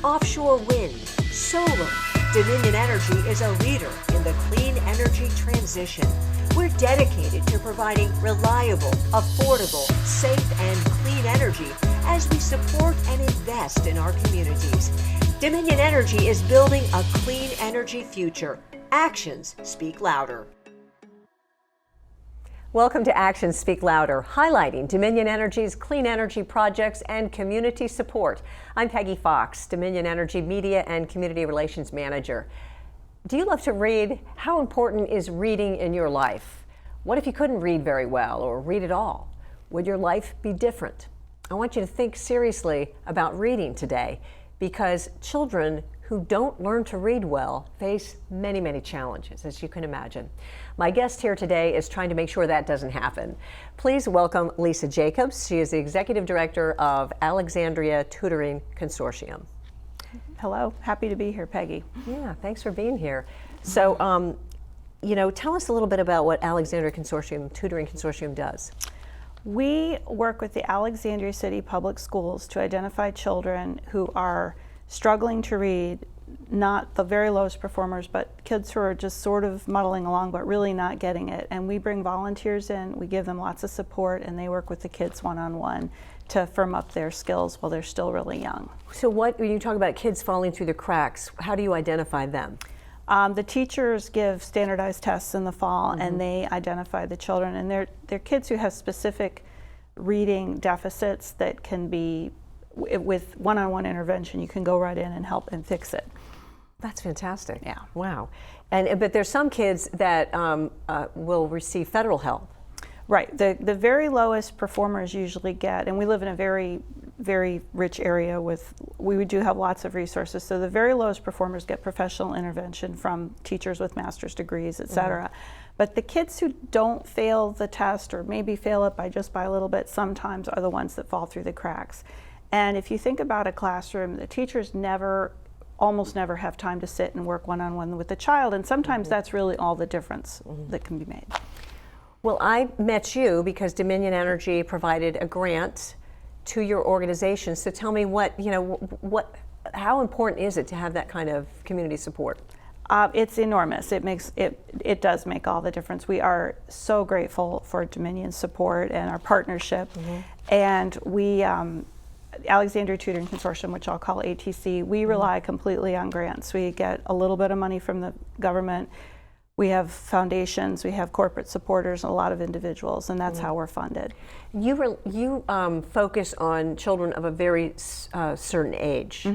offshore wind, solar. Dominion Energy is a leader in the clean energy transition. We're dedicated to providing reliable, affordable, safe, and clean energy as we support and invest in our communities. Dominion Energy is building a clean energy future. Actions speak louder. Welcome to Actions Speak Louder, highlighting Dominion Energy's clean energy projects and community support. I'm Peggy Fox, Dominion Energy Media and Community Relations Manager. Do you love to read? How important is reading in your life? What if you couldn't read very well or read at all? Would your life be different? I want you to think seriously about reading today, because children who don't learn to read well face many, many challenges, as you can imagine. My guest here today is trying to make sure that doesn't happen. Please welcome Lisa Jacobs. She is the Executive Director of Alexandria Tutoring Consortium. Hello, happy to be here, Peggy. Yeah, thanks for being here. So, tell us a little bit about what Alexandria Tutoring Consortium does. We work with the Alexandria City Public Schools to identify children who are struggling to read, not the very lowest performers, but kids who are just sort of muddling along but really not getting it. And we bring volunteers in, we give them lots of support, and they work with the kids one-on-one to firm up their skills while they're still really young. So when you talk about kids falling through the cracks, how do you identify them? The teachers give standardized tests in the fall, and they identify the children. And they're kids who have specific reading deficits that can be, with one-on-one intervention, you can go right in and help and fix it. That's fantastic. Yeah. Wow. But there's some kids that will receive federal help. Right. The very lowest performers usually get, and we live in a very, very rich area we do have lots of resources, so the very lowest performers get professional intervention from teachers with master's degrees, et cetera. But the kids who don't fail the test, or maybe fail it by a little bit, sometimes are the ones that fall through the cracks. And if you think about a classroom, the teachers almost never have time to sit and work one-on-one with the child, and sometimes that's really all the difference that can be made. Well, I met you because Dominion Energy provided a grant to your organization. So tell me how important is it to have that kind of community support? It's enormous. It does make all the difference. We are so grateful for Dominion's support and our partnership, and we. Alexandria Tutoring Consortium, which I'll call ATC, we rely completely on grants. We get a little bit of money from the government. We have foundations, we have corporate supporters, and a lot of individuals, and that's how we're funded. You focus on children of a very certain age.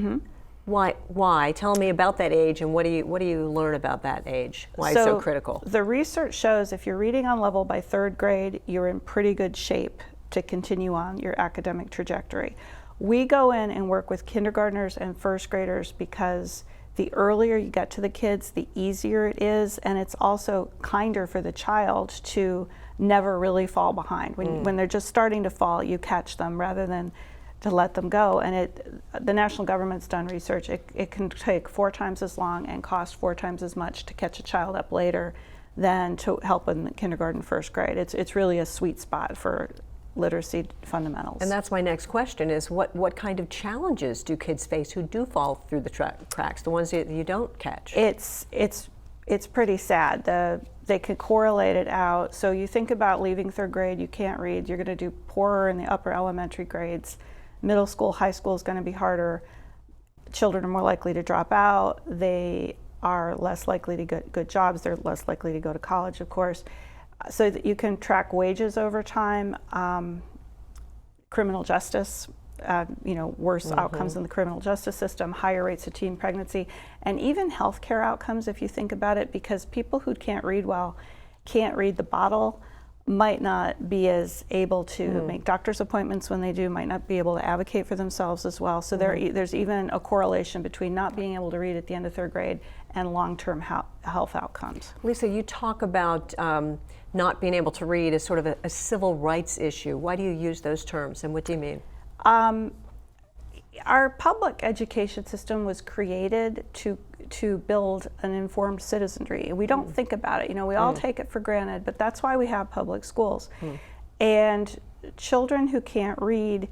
Why? Tell me about that age, and what do you learn about that age? Why it's so critical? The research shows if you're reading on level by third grade, you're in pretty good shape to continue on your academic trajectory. We go in and work with kindergartners and first graders because the earlier you get to the kids, the easier it is, and it's also kinder for the child to never really fall behind. When they're just starting to fall, you catch them rather than to let them go. And the national government's done research. It can take 4 times as long and cost 4 times as much to catch a child up later than to help in kindergarten, first grade. It's really a sweet spot for literacy fundamentals. And that's my next question is what kind of challenges do kids face who do fall through the cracks, the ones that you don't catch? It's pretty sad. They could correlate it out. So you think about leaving third grade, you can't read, you're going to do poorer in the upper elementary grades. Middle school, high school is going to be harder. Children are more likely to drop out. They are less likely to get good jobs. They're less likely to go to college, of course. So that you can track wages over time, criminal justice, worse outcomes in the criminal justice system, higher rates of teen pregnancy, and even healthcare outcomes if you think about it, because people who can't read well, can't read the bottle, might not be as able to make doctor's appointments when they do, might not be able to advocate for themselves as well. So there's even a correlation between not being able to read at the end of third grade and long-term health outcomes. Lisa, you talk about not being able to read as sort of a civil rights issue. Why do you use those terms, and what do you mean? Our public education system was created to build an informed citizenry. We don't think about it. We all take it for granted, but that's why we have public schools. And children who can't read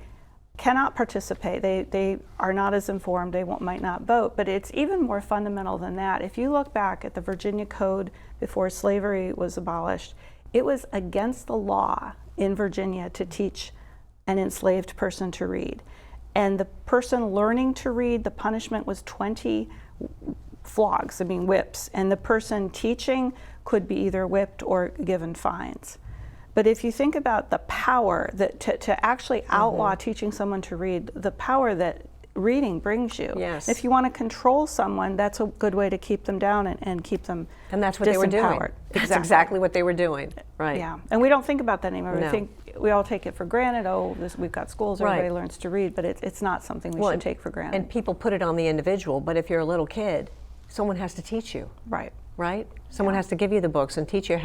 cannot participate. They are not as informed. They might not vote. But it's even more fundamental than that. If you look back at the Virginia Code before slavery was abolished, it was against the law in Virginia to teach an enslaved person to read. And the person learning to read, the punishment was 20 flogs, whips. And the person teaching could be either whipped or given fines. But if you think about the power that to actually outlaw teaching someone to read, the power that reading brings you. Yes. If you want to control someone, that's a good way to keep them down and keep them And that's what they were doing. disempowered. That's exactly what they were doing. Right. Yeah, and we don't think about that anymore. No. We think we all take it for granted. Oh, we've got schools, everybody Right. learns to read, but it's not something we should take for granted. And people put it on the individual, but if you're a little kid, someone has to teach you. Right. Right? Someone Yeah. has to give you the books and teach you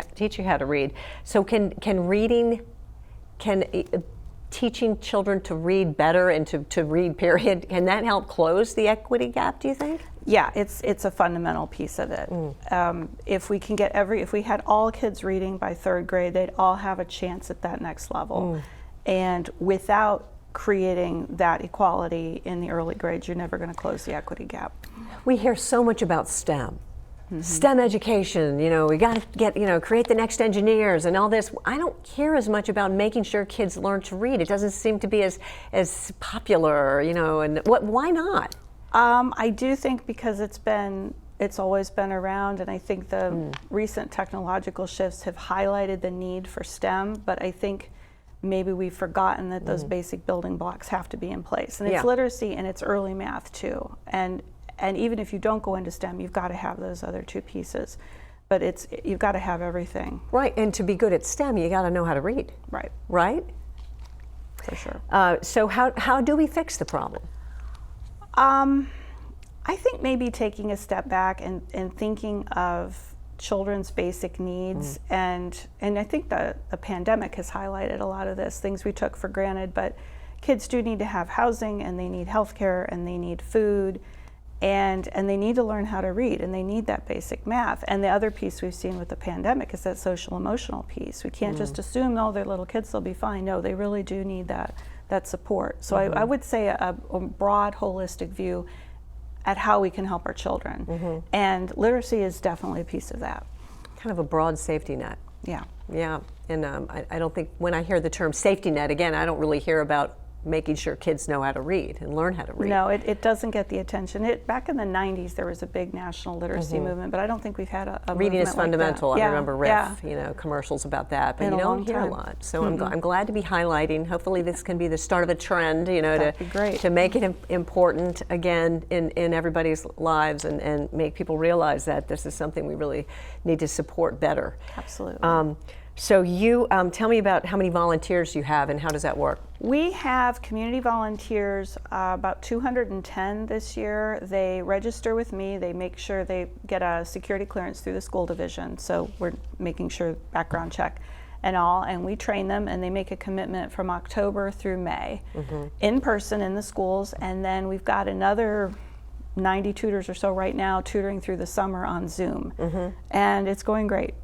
how to read. So can teaching children to read better and to read period, can that help close the equity gap, do you think? Yeah, it's a fundamental piece of it. If we can if we had all kids reading by 3rd grade, they'd all have a chance at that next level. And without creating that equality in the early grades, you're never going to close the equity gap. We hear so much about STEM. STEM education, we got to get, create the next engineers and all this. I don't hear as much about making sure kids learn to read. It doesn't seem to be as popular, and why not? I do think because it's always been around, and I think the recent technological shifts have highlighted the need for STEM, but I think maybe we've forgotten that those basic building blocks have to be in place. And it's literacy and it's early math too. And even if you don't go into STEM, you've got to have those other 2 pieces. But you've got to have everything. Right, and to be good at STEM, you got to know how to read. Right. Right? For sure. So how do we fix the problem? I think maybe taking a step back and thinking of children's basic needs, and I think the pandemic has highlighted a lot of this, things we took for granted, but kids do need to have housing, and they need healthcare, and they need food, and they need to learn how to read, and they need that basic math. And the other piece we've seen with the pandemic is that social emotional piece. We can't just assume, oh, they're little kids, they'll be fine. No, they really do need that support. So I would say a broad, holistic view at how we can help our children. And literacy is definitely a piece of that. Kind of a broad safety net. Yeah. Yeah, and I don't think, when I hear the term safety net, again, I don't really hear about making sure kids know how to read and learn how to read. No, it doesn't get the attention. Back in the 90s, there was a big national literacy movement, but I don't think we've had a Reading is movement like fundamental. that. I remember Riff, commercials about that, but In you a don't long hear a time. lot. So I'm glad to be highlighting. Hopefully this can be the start of a trend, That'd be great. to make it important again in everybody's lives and make people realize that this is something we really need to support better. Absolutely. So you tell me about how many volunteers you have and how does that work? We have community volunteers, about 210 this year. They register with me. They make sure they get a security clearance through the school division. So we're making sure background check and all, and we train them, and they make a commitment from October through May in person in the schools. And then we've got another 90 tutors or so right now tutoring through the summer on Zoom. And it's going great.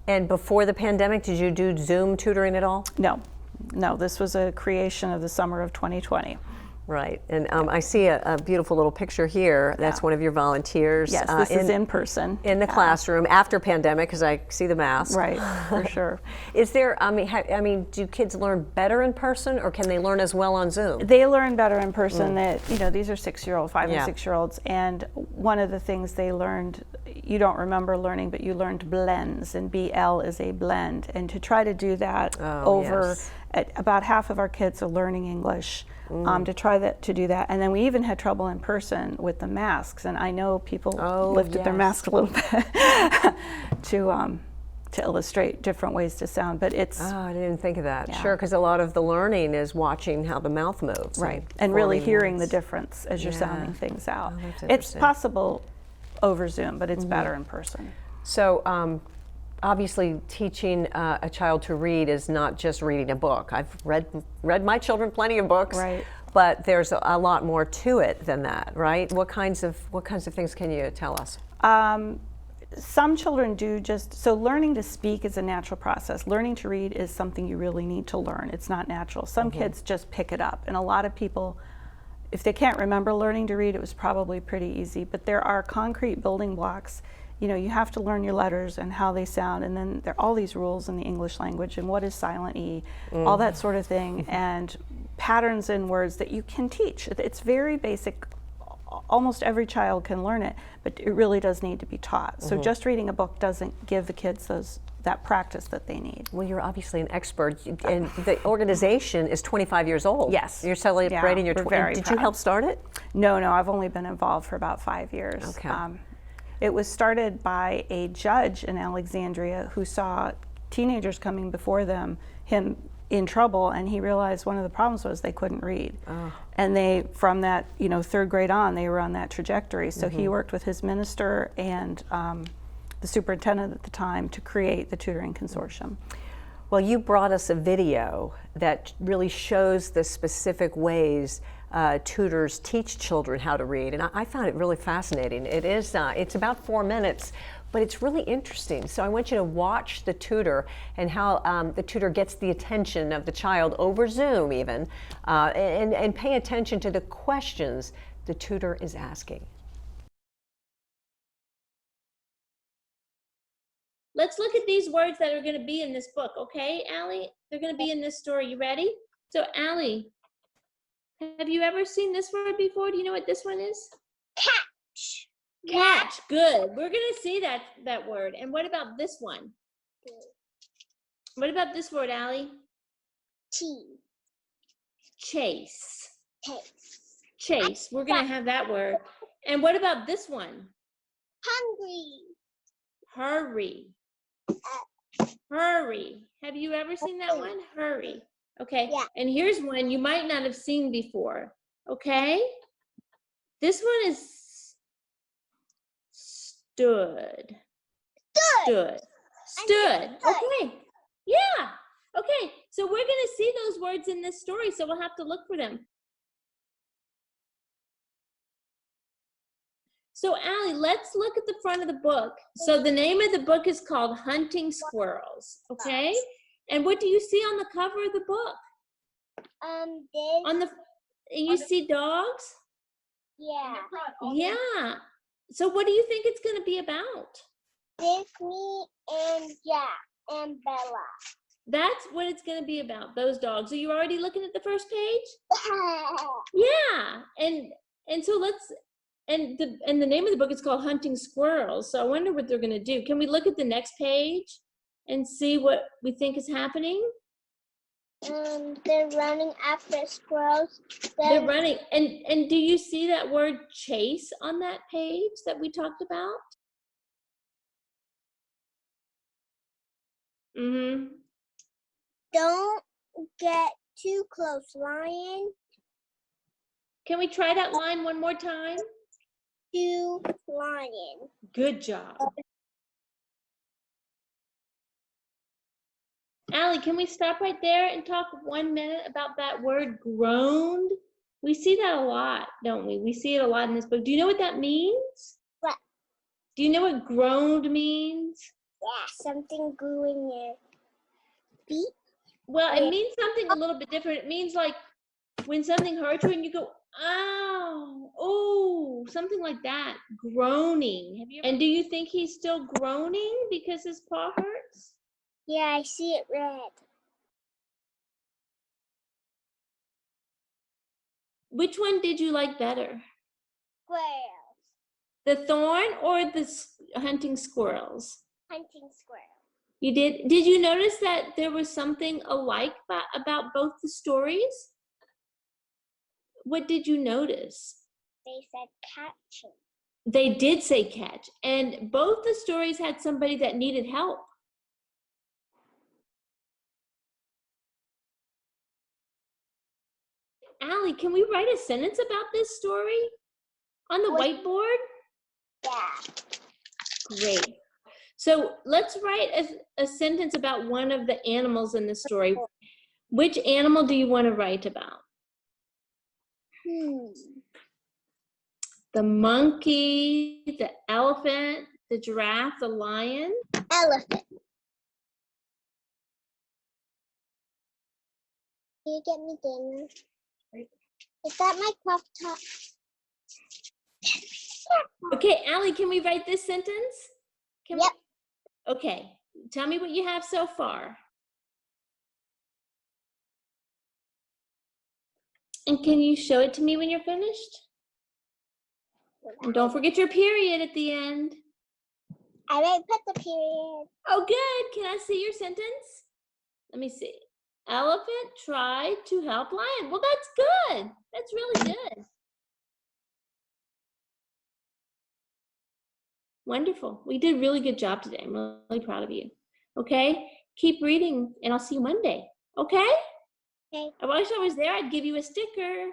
And before the pandemic, did you do Zoom tutoring at all? No, this was a creation of the summer of 2020. Right, and I see a beautiful little picture here. That's one of your volunteers. Yes, this is in person. In the classroom after pandemic, because I see the mask. Right, for sure. Is there, do kids learn better in person, or can they learn as well on Zoom? They learn better in person. That these are 6-year-old, 5 and 6-year-olds, and one of the things they learned, you don't remember learning, but you learned blends, and BL is a blend, and to try to do that about half of our kids are learning English. To do that, and then we even had trouble in person with the masks, and I know people lifted their masks a little bit to illustrate different ways to sound, but it's I didn't think of that. Sure, because a lot of the learning is watching how the mouth moves, right, and really hearing the difference as you're sounding things out. It's possible over Zoom, but it's better in person. So obviously teaching a child to read is not just reading a book. I've read my children plenty of books, right, but there's a lot more to it than that, right? What kinds of things can you tell us? some children do just, so learning to speak is a natural process. Learning to read is something you really need to learn. It's not natural. Some kids just pick it up. And a lot of people, if they can't remember learning to read, it was probably pretty easy. But there are concrete building blocks. You know, you have to learn your letters and how they sound. And then there are all these rules in the English language and what is silent E, all that sort of thing. And patterns in words that you can teach. It's very basic. Almost every child can learn it, but it really does need to be taught. So just reading a book doesn't give the kids that practice that they need. Well, you're obviously an expert, and the organization is 25 years old. Yes. You're celebrating your 20. Did you help start it? No, I've only been involved for about 5 years. Okay. It was started by a judge in Alexandria who saw teenagers coming before him in trouble, and he realized one of the problems was they couldn't read. And they, from that, third grade on, they were on that trajectory. So he worked with his minister and the superintendent at the time to create the Tutoring Consortium. Well, you brought us a video that really shows the specific ways tutors teach children how to read, and I found it really fascinating. It is, it's about 4 minutes, but it's really interesting. So I want you to watch the tutor and how the tutor gets the attention of the child over Zoom even, and pay attention to the questions the tutor is asking. Let's look at these words that are going to be in this book, okay, Allie? They're going to be in this story. You ready? So, Allie, have you ever seen this word before? Do you know what this one is? Catch. Catch. Good. We're going to see that word. And what about this one? What about this word, Allie? Chase. Chase. We're going to have that word. And what about this one? Hurry. Hurry. Have you ever seen that one? Hurry. Okay. Yeah. And here's one you might not have seen before. Okay. This one is stood. Stood. Okay. Yeah. Okay. So we're going to see those words in this story, so we'll have to look for them. So, Allie, let's look at the front of the book. So the name of the book is called Hunting Squirrels, okay? And what do you see on the cover of the book? You see dogs? Yeah. Yeah. So what do you think it's going to be about? Disney and Jack and Bella. That's what it's going to be about, those dogs. Are you already looking at the first page? Yeah. And so let's, and the name of the book is called Hunting Squirrels. So I wonder what they're going to do. Can we look at the next page and see what we think is happening? They're running after squirrels. They're running. And do you see that word chase on that page that we talked about? Mm-hmm. Don't get too close, lion. Can we try that line one more time? To lion. Good job. Allie, can we stop right there and talk 1 minute about that word groaned? We see that a lot, don't we? We see it a lot in this book. Do you know what that means? What? Do you know what groaned means? Yeah, something grew in your feet. Well, it means something a little bit different. It means like when something hurts you and you go, ow, oh, something like that. Groaning. And do you think he's still groaning because his paw hurts? Yeah, I see it red. Which one did you like better? Squirrels. The thorn or the hunting squirrels? Hunting squirrels. You did. Did you notice that there was something alike about both the stories? What did you notice? They said catching. They did say catch, and both the stories had somebody that needed help. Allie, can we write a sentence about this story on the whiteboard? Yeah. Great. So let's write a sentence about one of the animals in the story. Which animal do you want to write about? The monkey, the elephant, the giraffe, the lion. Elephant. Can you get me dinner? Is that my crop top? Okay, Allie, can we write this sentence? Can Yep. we? Okay, tell me what you have so far. And can you show it to me when you're finished? And don't forget your period at the end. I already put the period. Oh, good. Can I see your sentence? Let me see. Elephant tried to help lion. Well, that's good. That's really good. Wonderful. We did a really good job today. I'm really proud of you. Okay? Keep reading, and I'll see you Monday. Okay? Okay. I wish I was there. I'd give you a sticker.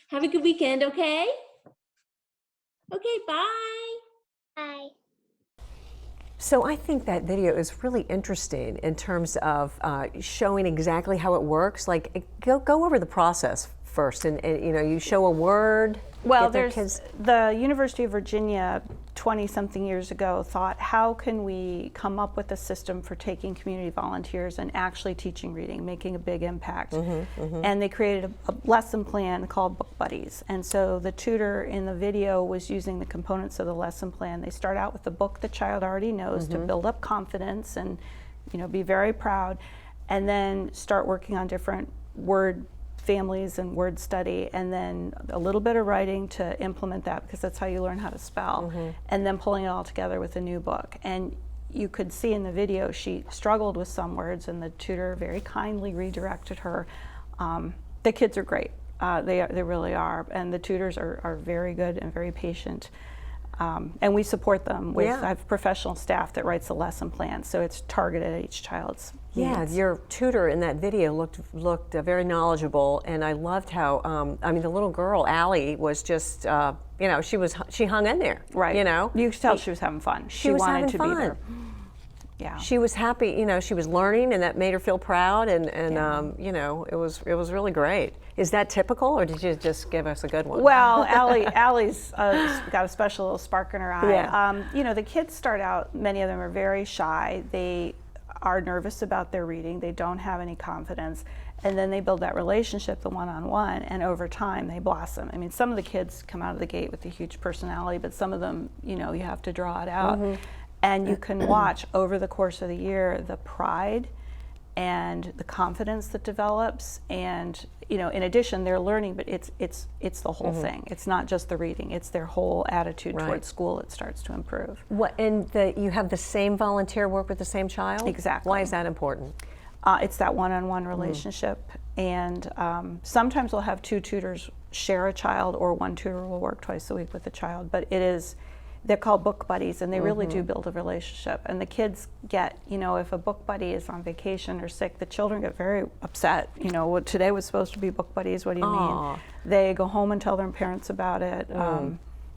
Have a good weekend, okay? Okay, bye. Bye. So I think that video is really interesting in terms of showing exactly how it works. Like, go over the process first, and you know, you show a word. Well, get the there's kids. the University of Virginia 20-something years ago thought, how can we come up with a system for taking community volunteers and actually teaching reading, making a big impact? And they created a lesson plan called Book Buddies. And so the tutor in the video was using the components of the lesson plan. They start out with the book the child already knows to build up confidence and, you know, be very proud, and then start working on different word families and word study, and then a little bit of writing to implement that, because that's how you learn how to spell, and then pulling it all together with a new book. And you could see in the video she struggled with some words, and the tutor very kindly redirected her. The kids are great. They really are, and the tutors are very good and very patient. And we support them with, I have professional staff that writes the lesson plan, so it's targeted at each child's needs. Your tutor in that video looked very knowledgeable, and I loved how I mean, the little girl Allie was just you know, she hung in there, Right. You know, you could tell she was having fun. She was wanted having to fun. be there. Yeah. She was happy, you know, she was learning, and that made her feel proud, and you know, it was really great. Is that typical, or did you just give us a good one? Well, Allie's got a special little spark in her eye. Yeah. You know, the kids start out, many of them are very shy. They are nervous about their reading. They don't have any confidence. And then they build that relationship, the one-on-one, and over time they blossom. I mean, some of the kids come out of the gate with a huge personality, but some of them, you know, you have to draw it out. And you can watch over the course of the year the pride and the confidence that develops, and you know, in addition, they're learning, but it's the whole thing. It's not just the reading; it's their whole attitude towards school that starts to improve. What, and you have the same volunteer work with the same child? Exactly. Why is that important? It's that one-on-one relationship, and sometimes we'll have two tutors share a child, or one tutor will work twice a week with a child. But they're called book buddies, and they really do build a relationship. And the kids get, you know, if a book buddy is on vacation or sick, the children get very upset. You know, today was supposed to be book buddies, what do you mean? They go home and tell their parents about it.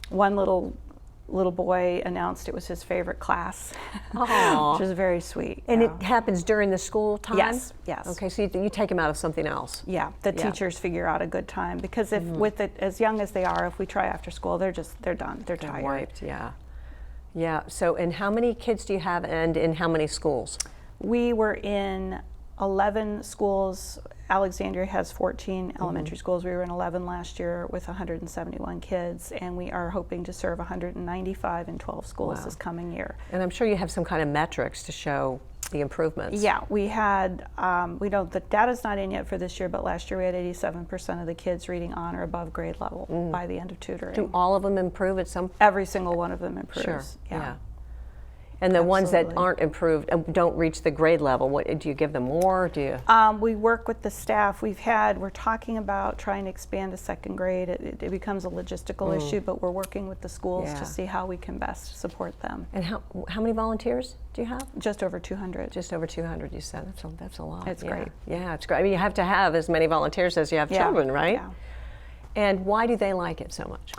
One little boy announced it was his favorite class, which is very sweet. And it happens during the school time? Yes, yes. Okay, so you take them out of something else? Yeah, the teachers figure out a good time, because if with it as young as they are, if we try after school, they're done. They're tired. Wiped, yeah. So, and how many kids do you have, and in how many schools? We were in 11 schools. Alexandria has 14 elementary schools. We were in 11 last year with 171 kids, and we are hoping to serve 195 in 12 schools this coming year. And I'm sure you have some kind of metrics to show the improvements. Yeah, we had, the data's not in yet for this year, but last year we had 87% of the kids reading on or above grade level by the end of tutoring. Do all of them improve at some? Every single one of them improves. Sure, Yeah. And the ones that Absolutely. aren't improved and don't reach the grade level, what do you give them more? Do you? We work with the staff. We're talking about trying to expand to second grade. It becomes a logistical issue, but we're working with the schools to see how we can best support them. And how many volunteers do you have? Just over 200. Just over 200, you said. That's a lot. It's great. Yeah, it's great. I mean, you have to have as many volunteers as you have children, right? Yeah. And why do they like it so much?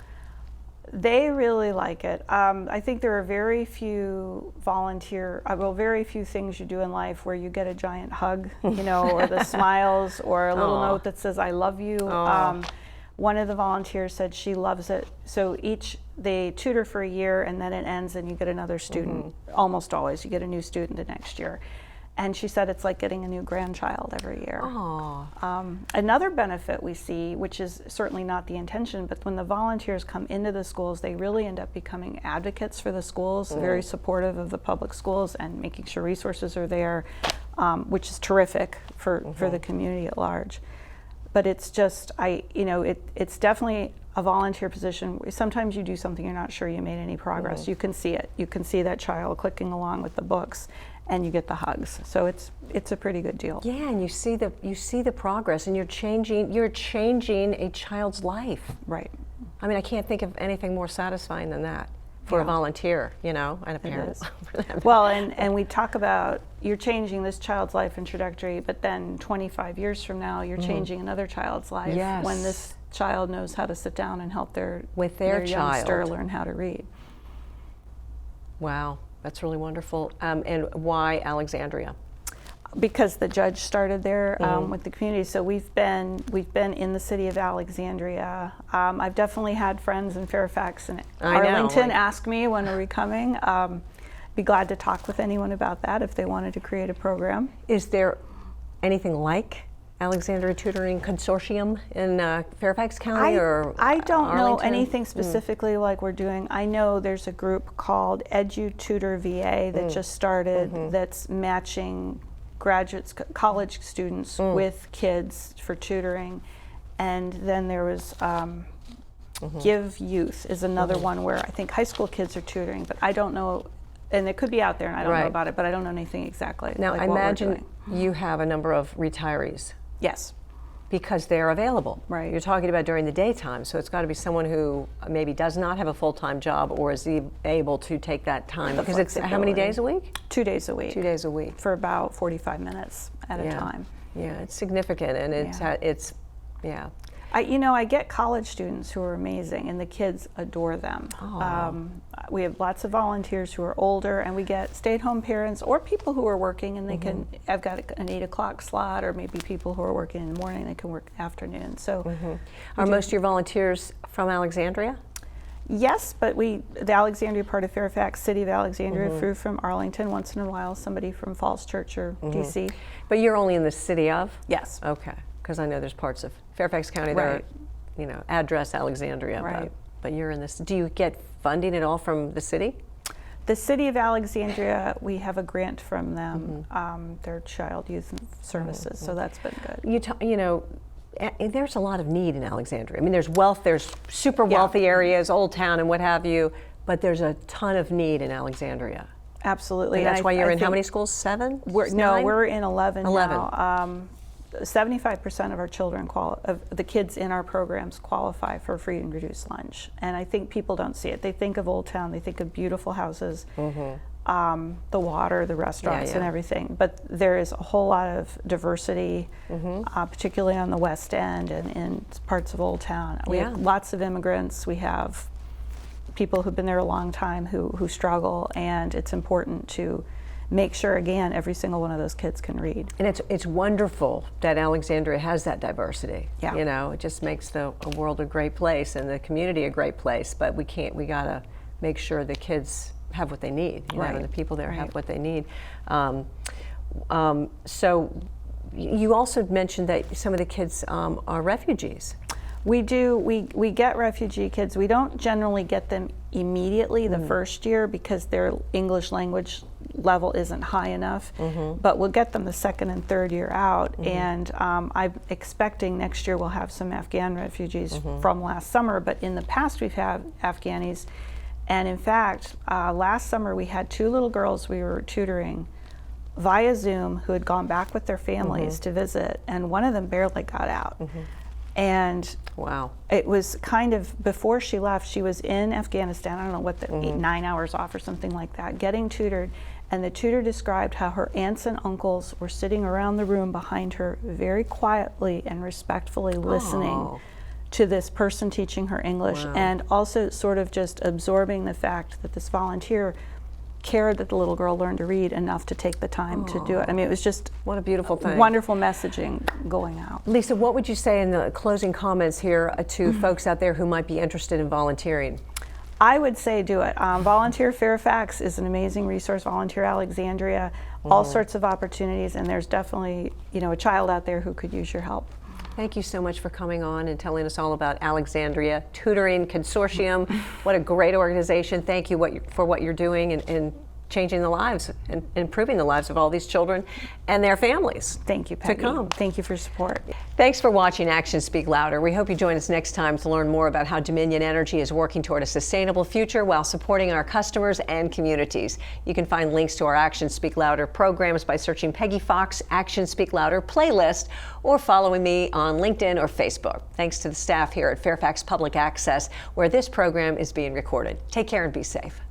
They really like it. I think there are very few very few things you do in life where you get a giant hug, you know, or the smiles, or a little note that says "I love you." one of the volunteers said she loves it. So they tutor for a year and then it ends and you get another student. Almost always you get a new student the next year. And she said it's like getting a new grandchild every year. Another benefit we see, which is certainly not the intention, but when the volunteers come into the schools, they really end up becoming advocates for the schools, very supportive of the public schools and making sure resources are there, which is terrific for the community at large. But it's just, it's definitely a volunteer position. Sometimes you do something, you're not sure you made any progress. You can see it. You can see that child clicking along with the books, and you get the hugs. So it's a pretty good deal. Yeah, and you see the progress, and you're changing a child's life. Right. I mean, I can't think of anything more satisfying than that for a volunteer, and a parent. Well, and we talk about you're changing this child's life and trajectory, but then 25 years from now, you're changing another child's life when this child knows how to sit down and help their youngster learn how to read. Wow, that's really wonderful. And why Alexandria? Because the judge started there with the community, so we've been in the city of Alexandria. I've definitely had friends in Fairfax and Arlington ask me, when are we coming? Be glad to talk with anyone about that if they wanted to create a program. Is there anything like Alexandria Tutoring Consortium in Fairfax County or I don't know Arlington? anything specifically like we're doing. I know there's a group called Tutor VA that just started that's matching graduates, college students with kids for tutoring. And then there was Give Youth is another one where I think high school kids are tutoring, but I don't know, and it could be out there and I don't know about it, but I don't know anything exactly. Now, like I what we're imagine doing. you have a number of retirees. Yes. Because they're available. Right. You're talking about during the daytime, so it's got to be someone who maybe does not have a full-time job or is able to take that time. Because it's how many days a week? 2 days a week. 2 days a week. For about 45 minutes at a time. Yeah, it's significant, and it's I get college students who are amazing, and the kids adore them. We have lots of volunteers who are older, and we get stay-at-home parents or people who are working, and they can. I've got an 8 o'clock slot, or maybe people who are working in the morning. They can work afternoon. So, are most of your volunteers from Alexandria? Yes, but the Alexandria part of Fairfax, City of Alexandria, flew from Arlington once in a while. Somebody from Falls Church or DC. But you're only in the city of? Yes. Okay, because I know there's parts of Fairfax County that are, address Alexandria, but you're in this. Do you get funding at all from the city? The City of Alexandria, we have a grant from them, their Child Youth Services, so that's been good. There's a lot of need in Alexandria. I mean, there's wealth, there's super wealthy areas, Old Town and what have you, but there's a ton of need in Alexandria. Absolutely. And that's why you're in how many schools? 7? No, we're in 11 11. now. 75% of our children, of the kids in our programs, qualify for free and reduced lunch. And I think people don't see it. They think of Old Town, they think of beautiful houses, the water, the restaurants, and everything. But there is a whole lot of diversity, particularly on the West End and in parts of Old Town. We have lots of immigrants. We have people who've been there a long time who struggle, and it's important to make sure, again, every single one of those kids can read. And it's wonderful that Alexandria has that diversity. Yeah. It just makes the world a great place and the community a great place. But we gotta make sure the kids have what they need, and the people there have what they need. So you also mentioned that some of the kids are refugees. We do. We get refugee kids. We don't generally get them immediately the first year because their English language level isn't high enough. But we'll get them the second and third year out. And I'm expecting next year we'll have some Afghan refugees from last summer. But in the past we've had Afghanis. And in fact, last summer we had 2 little girls we were tutoring via Zoom who had gone back with their families to visit. And one of them barely got out. And wow, it was kind of before she left, she was in Afghanistan, I don't know what, 9 hours off or something like that, getting tutored. And the tutor described how her aunts and uncles were sitting around the room behind her very quietly and respectfully listening to this person teaching her English, and also sort of just absorbing the fact that this volunteer cared that the little girl learned to read enough to take the time to do it. I mean, it was just What a beautiful thing. wonderful messaging going out. Lisa, what would you say in the closing comments here to folks out there who might be interested in volunteering? I would say do it. Volunteer Fairfax is an amazing resource. Volunteer Alexandria, all sorts of opportunities, and there's definitely, you know, a child out there who could use your help. Thank you so much for coming on and telling us all about Alexandria Tutoring Consortium. What a great organization. Thank you for what you're doing and changing the lives and improving the lives of all these children and their families. Thank you, Peggy. To come. Thank you for your support. Thanks for watching Actions Speak Louder. We hope you join us next time to learn more about how Dominion Energy is working toward a sustainable future while supporting our customers and communities. You can find links to our Actions Speak Louder programs by searching Peggy Fox Actions Speak Louder playlist or following me on LinkedIn or Facebook. Thanks to the staff here at Fairfax Public Access, where this program is being recorded. Take care and be safe.